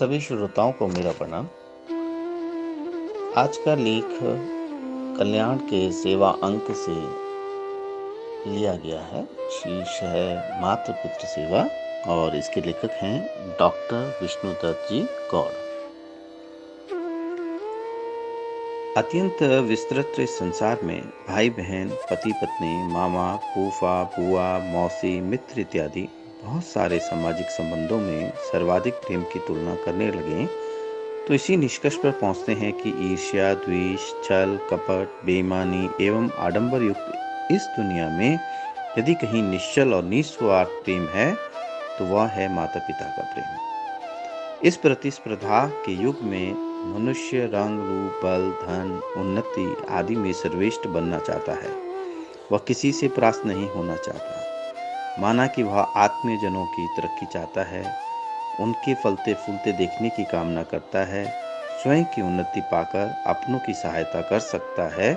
सभी श्रोताओं को मेरा प्रणाम। आज का लेख कल्याण के सेवा अंक से लिया गया है। शीर्ष है मातृ पितृ सेवा और इसके लेखक हैं डॉक्टर विष्णुदत्त जी गौड़। अत्यंत विस्तृत इस संसार में भाई बहन, पति पत्नी, मामा, फूफा, बुआ, मौसी, मित्र इत्यादि बहुत सारे सामाजिक संबंधों में सर्वाधिक प्रेम की तुलना करने लगे तो इसी निष्कर्ष पर पहुंचते हैं कि ईर्ष्या, द्वेष, छल, कपट, बेईमानी एवं आडंबर युक्त इस दुनिया में यदि कहीं निश्चल और निस्वार्थ प्रेम है तो वह है माता पिता का प्रेम। इस प्रतिस्पर्धा के युग में मनुष्य रंग, रूप, बल, धन, उन्नति आदि में सर्वश्रेष्ठ बनना चाहता है। वह किसी से परास्त नहीं होना चाहता। माना कि वह आत्मीय जनों की तरक्की चाहता है, उनके फलते फूलते देखने की कामना करता है, स्वयं की उन्नति पाकर अपनों की सहायता कर सकता है,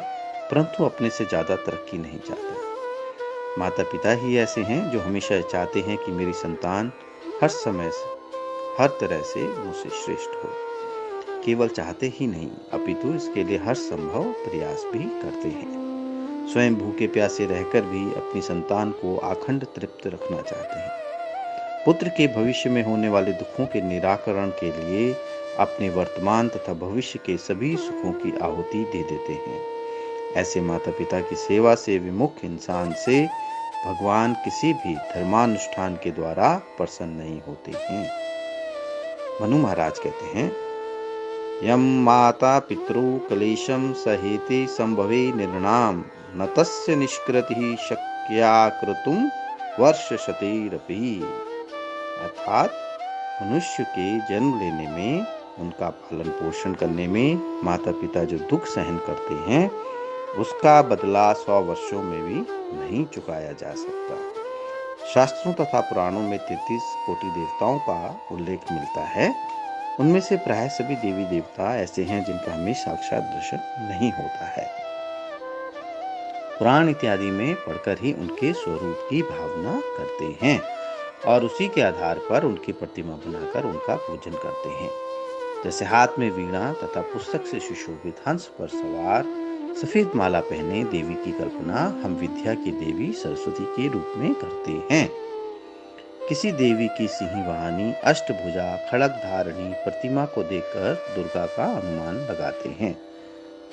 परंतु अपने से ज्यादा तरक्की नहीं चाहता। माता पिता ही ऐसे हैं जो हमेशा चाहते हैं कि मेरी संतान हर समय से हर तरह से मुझसे श्रेष्ठ हो। केवल चाहते ही नहीं अपितु इसके लिए हर संभव प्रयास भी करते हैं। स्वयं भूखे प्यासे रहकर भी अपनी संतान को अखंड तृप्त रखना चाहते हैं। पुत्र के भविष्य में होने वाले दुखों के निराकरण के लिए अपने वर्तमान तथा भविष्य के सभी सुखों की आहुति दे देते हैं। ऐसे माता पिता की सेवा से विमुख इंसान से भगवान किसी भी धर्मानुष्ठान के द्वारा प्रसन्न नहीं होते हैं। मनु महाराज कहते हैं, यम माता पितृ कलेशम सहेति संभवे निर्णाम न तस्य निष्कृति शक्या कृतुम वर्ष शतेरपि। अर्थात मनुष्य के जन्म लेने में, उनका पालन पोषण करने में माता पिता जो दुख सहन करते हैं उसका बदला 100 वर्षों में भी नहीं चुकाया जा सकता। शास्त्रों तथा पुराणों में 33 कोटि देवताओं का उल्लेख मिलता है। उनमें से प्राय सभी देवी देवता ऐसे हैं जिनका हमें साक्षात दर्शन नहीं होता है। पुराण इत्यादि में पढ़कर ही उनके स्वरूप की भावना करते हैं और उसी के आधार पर उनकी प्रतिमा बनाकर उनका पूजन करते हैं। जैसे हाथ में वीणा तथा पुस्तक से सुशोभित हंस पर सवार सफेद माला पहने देवी की कल्पना हम विद्या की देवी सरस्वती के रूप में करते हैं। किसी देवी की सिंह वाहनी, अष्टभुजा, खड़ग धारणी प्रतिमा को देखकर दुर्गा का अनुमान लगाते हैं।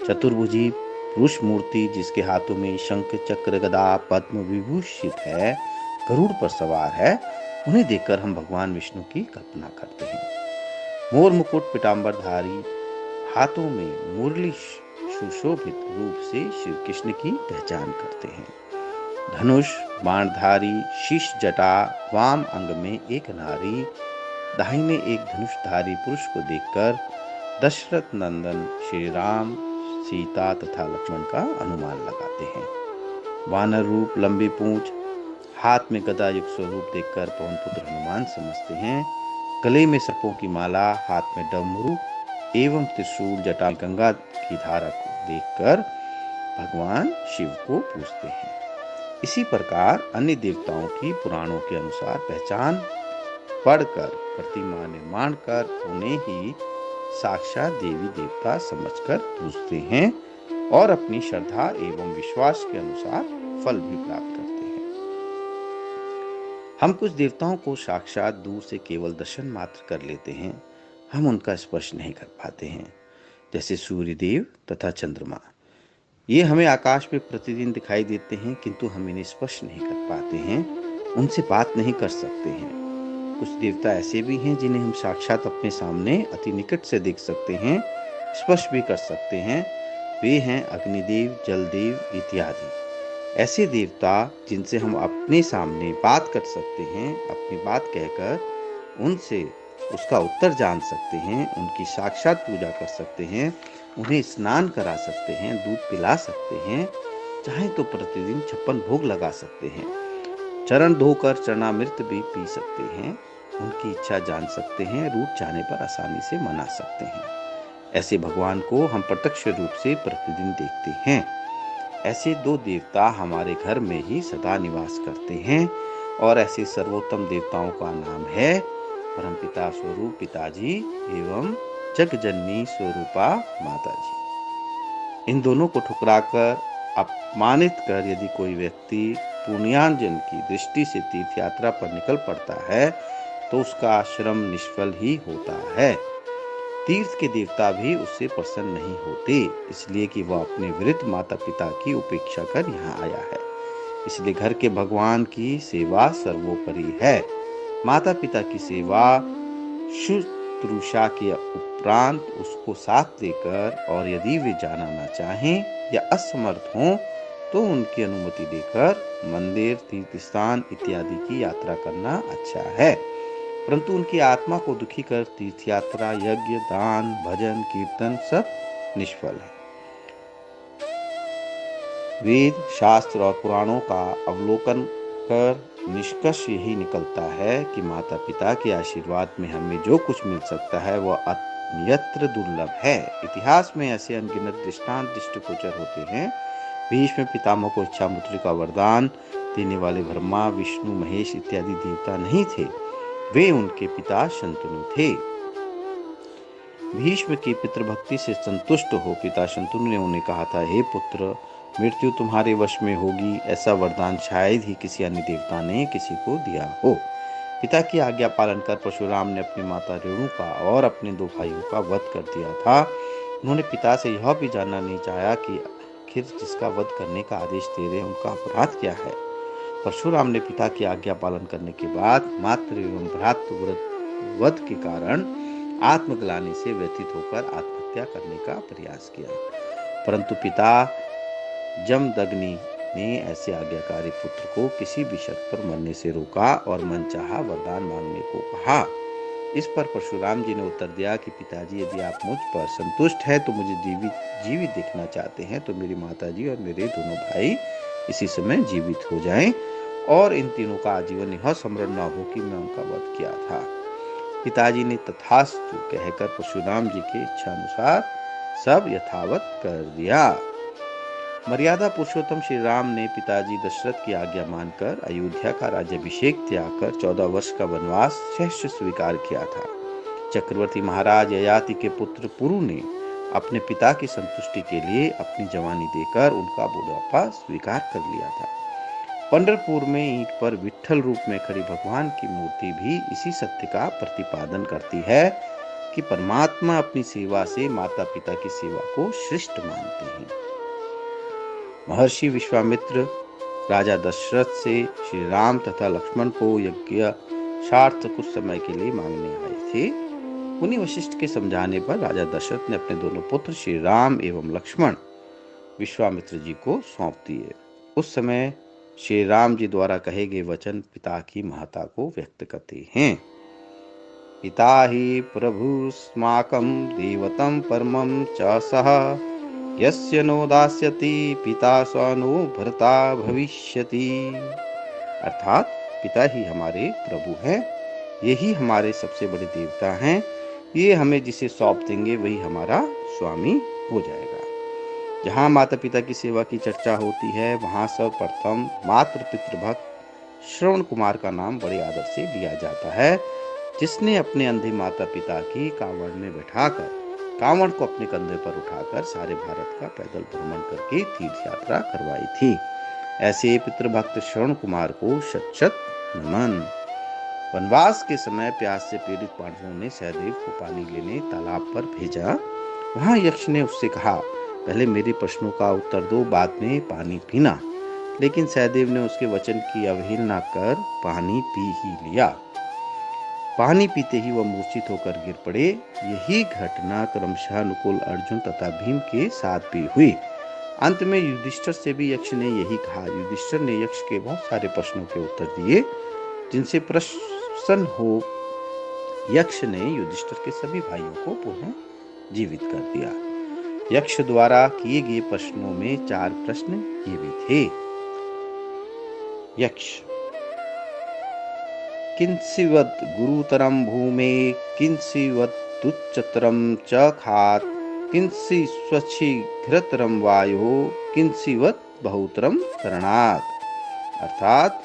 चतुर्भुजी पुरुष मूर्ति जिसके हाथों में शंख, चक्र, गदा, पद्म विभूषित है, गरुड़ पर सवार है, उन्हें देखकर हम भगवान विष्णु की कल्पना करते हैं। मोर मुकुट पीतांबरधारी, हाथों में मुरली सुशोभित रूप से श्री कृष्ण की पहचान करते हैं। धनुष बाणधारी, शीश जटा, वाम अंग में एक नारी, दाहिने एक धनुषधारी पुरुष को देखकर दशरथ नंदन श्री राम, सीता तथा लक्ष्मण का अनुमान लगाते हैं। वानर रूप, लंबी पूंछ, हाथ में गदा युक्त स्वरूप देखकर पवन पुत्र हनुमान समझते हैं। गले में सर्पों की माला, हाथ में डमरू एवं त्रिशूल, जटा गंगा की धारा को देखकर भगवान शिव को पूजते हैं। इसी प्रकार अन्य देवताओं की पुराणों के अनुसार पहचान पढ़कर प्रतिमा निर्माण कर उन्हें ही साक्षात देवी देवता समझकर पूजते हैं और अपनी श्रद्धा एवं विश्वास के अनुसार फल भी प्राप्त करते हैं। हम कुछ देवताओं को साक्षात दूर से केवल दर्शन मात्र कर लेते हैं, हम उनका स्पर्श नहीं कर पाते हैं। जैसे सूर्य देव तथा चंद्रमा, ये हमें आकाश में प्रतिदिन दिखाई देते हैं किंतु हम इन्हें स्पर्श नहीं कर पाते हैं, उनसे बात नहीं कर सकते हैं। कुछ देवता ऐसे भी हैं जिन्हें हम साक्षात अपने सामने अति निकट से देख सकते हैं, स्पर्श भी कर सकते हैं। वे हैं अग्निदेव, जलदेव इत्यादि। ऐसे देवता जिनसे हम अपने सामने बात कर सकते हैं, अपनी बात कहकर उनसे उसका उत्तर जान सकते हैं, उनकी साक्षात पूजा कर सकते हैं, उन्हें स्नान करा सकते हैं, दूध पिला सकते हैं, चाहे तो प्रतिदिन 56 भोग लगा सकते हैं, चरण धोकर चरणामृत भी पी सकते हैं, उनकी इच्छा जान सकते हैं, रूठ जाने पर आसानी से मना सकते हैं। ऐसे भगवान को हम प्रत्यक्ष रूप से प्रतिदिन देखते हैं। ऐसे 2 देवता हमारे घर में ही सदा निवास करते हैं और ऐसे सर्वोत्तम देवताओं का नाम है परमपिता स्वरूप पिताजी एवं जगजननी स्वरूपा माताजी। इन दोनों को ठुकराकर, अपमानित कर यदि कोई व्यक्ति पुण्यार्जन की दृष्टि से तीर्थ यात्रा पर निकल पड़ता है तो उसका आश्रम निष्फल ही होता है। तीर्थ के देवता भी उससे प्रसन्न नहीं होते, इसलिए कि वह अपने वृद्ध माता पिता की उपेक्षा कर यहाँ आया है। इसलिए घर के भगवान की सेवा सर्वोपरि है। माता पिता की सेवा शुश्रूषा के उपरांत उसको साथ देकर, और यदि वे जाना न चाहें या असमर्थ हों तो उनकी अनुमति देकर मंदिर, तीर्थ स्थान इत्यादि की यात्रा करना अच्छा है। परंतु उनकी आत्मा को दुखी कर तीर्थ यात्रा, यज्ञ, दान, भजन, कीर्तन सब निष्फल है। वेद, शास्त्र और पुराणों का अवलोकन कर निष्कर्ष यही निकलता है कि माता पिता के आशीर्वाद में हमें जो कुछ मिल सकता है वह अन्यत्र दुर्लभ है। इतिहास में ऐसे अनगिनत दृष्टांत दृष्टिगोचर होते हैं। भीष्म पितामह को इच्छामृत्यु का वरदान देने वाले ब्रह्मा, विष्णु, महेश इत्यादि देवता नहीं थे, वे उनके पिता शंतनु थे। भीष्म की पितृभक्ति से संतुष्ट हो पिता शंतनु ने उन्हें कहा था, हे पुत्र, मृत्यु तुम्हारे वश में होगी, ऐसा वरदान शायद ही किसी अन्य देवता ने किसी को दिया हो। पिता की आज्ञा पालन कर परशुराम ने अपनी माता रेणुका और अपने 2 भाइयों का वध कर दिया था। उन्होंने पिता से यह भी जानना नहीं चाहा कि आखिर जिसका वध करने का आदेश दे रहे उनका अपराध क्या है। परशुराम ने पिता की आज्ञा पालन करने के बाद मातृ एवं भ्रातृ वध के कारण आत्मग्लानि से व्यथित होकर आत्महत्या करने का प्रयास किया, परंतु पिता जमदग्नि ने ऐसे आज्ञाकारी पुत्र को किसी भी शर्त पर मरने से रोका और मनचाहा वरदान मांगने को कहा। इस पर परशुराम जी ने उत्तर दिया कि पिताजी, यदि आप मुझ पर संतुष्ट हैं तो मुझे जीवित देखना चाहते हैं तो मेरी माताजी और मेरे दोनों भाई इसी समय जीवित हो जाएं और इन तीनों का आजीवन यह स्मरण न हो कि मैं उनका वध किया था। पिताजी ने तथास्तु कहकर परशुराम जी की इच्छा अनुसार सब यथावत कर दिया। मर्यादा पुरुषोत्तम श्री राम ने पिताजी दशरथ की आज्ञा मानकर अयोध्या का राज्याभिषेक त्याग कर 14 वर्ष का वनवास सहर्ष स्वीकार किया था। चक्रवर्ती महाराज ययाति के पुत्र पुरु ने अपने पिता की संतुष्टि के लिए अपनी जवानी देकर उनका बुढ़ापा स्वीकार कर लिया था। पंढरपुर में ईंट पर विट्ठल रूप में खड़ी भगवान की मूर्ति भी इसी सत्य का प्रतिपादन करती है कि परमात्मा अपनी सेवा से माता पिता की सेवा को श्रेष्ठ मानते हैं। महर्षि विश्वामित्र राजा दशरथ से श्री राम तथा लक्ष्मण को यज्ञार्थ कुछ समय के लिए मांगने आए थे। उन्हीं वशिष्ठ के समझाने पर राजा दशरथ ने अपने दोनों पुत्र श्री राम एवं लक्ष्मण विश्वामित्र जी को सौंप दिए। उस समय श्री राम जी द्वारा कहे गए वचन पिता की महत्ता को व्यक्त करते हैं। पिता ही प्रभुस्माकं देवतं परमं च सः यस्य नो दास्यति पिता स नो भर्ता भविष्यति। अर्थात पिता ही हमारे प्रभु हैं, यही हमारे सबसे बड़े देवता हैं। ये हमें जिसे सौंप देंगे वही हमारा स्वामी हो जाएगा। जहाँ माता पिता की सेवा की चर्चा होती है वहाँ सर्वप्रथम मातृ पितृभक्त श्रवण कुमार का नाम बड़े आदर से लिया जाता है, जिसने अपने अंधे माता पिता की कांवड़ में बैठाकर कांवड़ को अपने कंधे पर उठाकर सारे भारत का पैदल भ्रमण करके तीर्थ यात्रा करवाई थी। ऐसे पितृभक्त श्रवण कुमार को शत शत नमन। वनवास के समय प्यास से पीड़ित पांडवों ने सहदेव को पानी लेने तालाब पर भेजा। वहां यक्ष ने उससे कहा, पहले मेरे प्रश्नों का उत्तर दो, बाद में पानी पीना। लेकिन सहदेव ने उसके वचन की अवहेलना कर पानी पी ही लिया। पानी पीते ही वह मूर्छित होकर गिर पड़े। यही घटना क्रमशः नकुल, अर्जुन तथा भीम के साथ भी हुई। अंत में युधिष्ठिर से भी यक्ष ने यही कहा। युधिष्ठिर ने यक्ष के बहुत सारे प्रश्नों के उत्तर दिए, जिनसे प्रसन्न हो यक्ष ने युधिष्ठिर के सभी भाइयों को पुनः जीवित कर दिया। यक्ष द्वारा किए गए प्रश्नों में 4 प्रश्न ये भी थे। यक्ष, किंसिवत् गुरुतरम भूमे किंसिवत् तुच्छतरम च खात् किंसि स्वच्छीघ्रतरम वायो किंसिवत् बहुतरम करणात्। अर्थात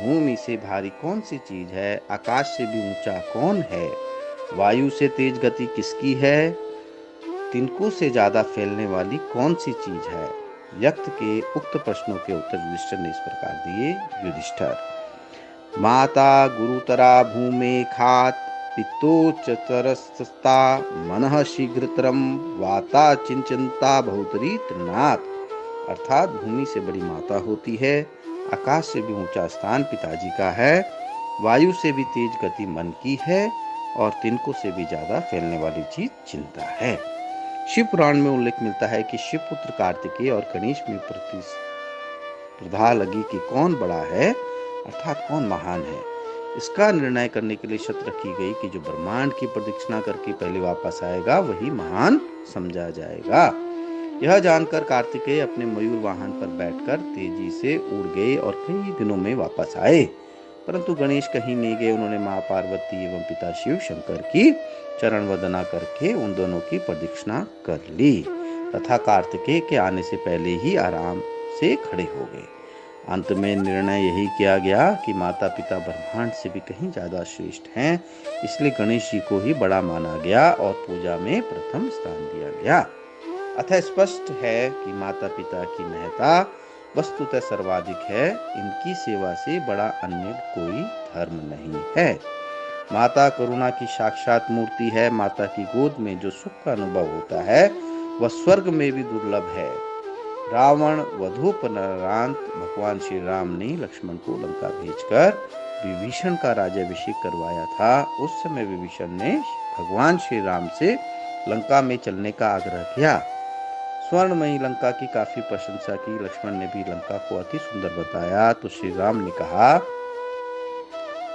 भूमि से भारी कौन सी चीज है? आकाश से भी ऊंचा कौन है? वायु से तेज गति किसकी है? तिनकों से ज्यादा फैलने वाली कौन सी चीज है? यक्त के उक्त प्रश्नों के उत्तर युधिष्ठिर ने इस प्रकार दिए। युधिष्ठिर, माता गुरुतरा भूमे खात पित्तोच्चतरस्ता मनः शीघ्रतरम वाता चिंचनता बहुतरी तृणात्। अर्थात भूमि से बड़ी माता होती है, आकाश से भी ऊंचा स्थान पिताजी का है, वायु से भी तेज गति मन की है और तिनकों से भी ज्यादा फैलने वाली चीज चिंता है। शिव पुराण में उल्लेख मिलता है कि शिव पुत्र कार्तिकेय और गणेश में प्रतिस्पर्धा लगी कि कौन बड़ा है, अर्थात कौन महान है। इसका निर्णय करने के लिए शर्त रखी गई कि जो ब्रह्मांड की प्रदक्षिणा करके पहले वापस आएगा वही महान समझा जाएगा। यह जानकर कार्तिकेय अपने मयूर वाहन पर बैठकर तेजी से उड़ गए और कई दिनों में वापस आए, परंतु गणेश कहीं नहीं गए। उन्होंने मां पार्वती एवं पिता शिव शंकर की चरण वंदना करके उन दोनों की प्रदक्षिणा कर ली तथा कार्तिकेय के आने से पहले ही आराम से खड़े हो गए। अंत में निर्णय यही किया गया कि माता पिता ब्रह्मांड से भी कहीं ज्यादा श्रेष्ठ हैं, इसलिए गणेश जी को ही बड़ा माना गया और पूजा में प्रथम स्थान दिया गया। अतः स्पष्ट है कि माता पिता की महत्ता वस्तुतः सर्वाधिक है, इनकी सेवा से बड़ा अन्य कोई धर्म नहीं है। माता करुणा की साक्षात मूर्ति है। माता की गोद में जो सुख का अनुभव होता है वह स्वर्ग में भी दुर्लभ है। रावण वधूपरांत भगवान श्री राम ने लक्ष्मण को लंका भेजकर विभीषण का राज्याभिषेक करवाया था। उस समय विभीषण ने भगवान श्री राम से लंका में चलने का आग्रह किया। स्वर्णमयी लंका की काफी प्रशंसा की। लक्ष्मण ने भी लंका को अति सुंदर बताया तो श्री राम ने कहा,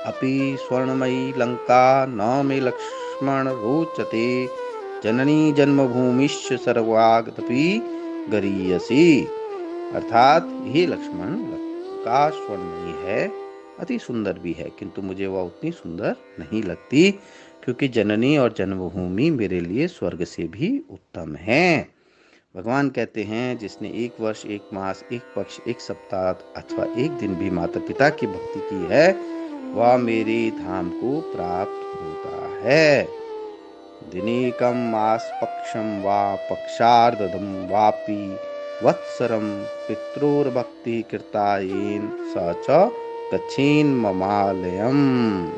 अपि स्वर्णमयी लंका न मे लक्ष्मण रोचते, जननी जन्मभूमिश्च सर्वागतपि गरीयसी। अर्थात हे लक्ष्मण, लंका स्वर्णमयी है, अति सुंदर भी है, किंतु मुझे वह उतनी सुंदर नहीं लगती, क्योंकि जननी और जन्मभूमि मेरे लिए स्वर्ग से भी उत्तम है। भगवान कहते हैं, जिसने एक वर्ष, एक मास, एक पक्ष, एक सप्ताह अथवा एक दिन भी माता पिता की भक्ति की है, वह मेरे धाम को प्राप्त होता है। दिनेकम मास पक्षम वा पक्षार्धम वापि वत्सरम पित्रोर्भक्ति कृतायेन स च गच्छेन् ममालयम्।